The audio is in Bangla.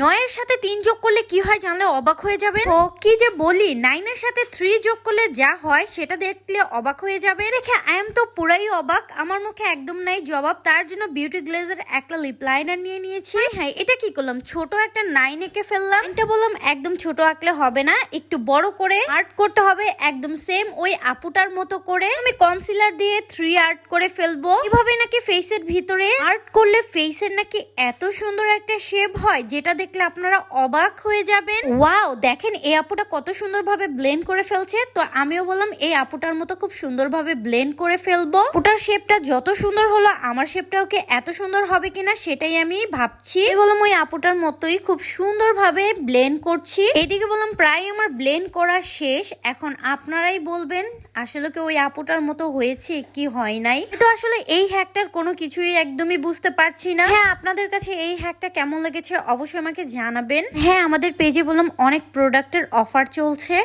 9 এর সাথে 3 যোগ করলে কি হয় জানলে অবাক হয়ে যাবেন। ও কি যে বলি, 9 এর সাথে 3 যোগ করলে যা হয় সেটা দেখলে অবাক হয়ে যাবে। দেখে আই এম তো পুরাই অবাক, আমার মুখে একদম নাই জবাব। তার জন্য বিউটি গ্লেজের একটা লিপ লাইনার নিয়ে নিয়েছি। হ্যাঁ, এটা কি করলাম, ছোট একটা 9 এঁকে ফেললাম। এটা বললাম একদম ছোট আঁকলে হবে না, একটু বড় করে আর্ট করতে হবে, একদম সেম ওই আপুটার মতো করে। আমি কনসিলার দিয়ে 3 আর্ট করে ফেলবো। এভাবে নাকি ফেসের ভিতরে আর্ট করলে ফেসের নাকি এত সুন্দর একটা শেপ হয়, যেটা দেখলে আপনারা অবাক হয়ে যাবেন। ওয়াও, দেখেন এই আপুটা কত সুন্দরভাবে ব্লেন্ড করে ফেলছে। তো আমিও বললাম এই আপুটার মতো খুব সুন্দরভাবে ব্লেন্ড করে ফেলবো। আপুটার শেপটা যত সুন্দর হলো, আমার শেপটাও কি এত সুন্দর হবে কিনা সেটাই আমি ভাবছি। বললাম ওই আপুটার মতোই খুব সুন্দরভাবে ব্লেন্ড করছি। এইদিকে বললাম প্রায় আমার ব্লেন্ড করা শেষ। এখন আপনারাই বলবেন আসলে কি ওই আপুটার মতো হয়েছে কি হয় নাই। তো আসলে এই হ্যাকটার কোনো কিছুই একদমই বুঝতে পারছি না। হ্যাঁ, আপনাদের কাছে এই হ্যাকটা কেমন লেগেছে অবশ্যই আমাকে জানাবেন। হ্যাঁ, আমাদের পেজে বললাম অনেক প্রোডাক্টের অফার চলছে।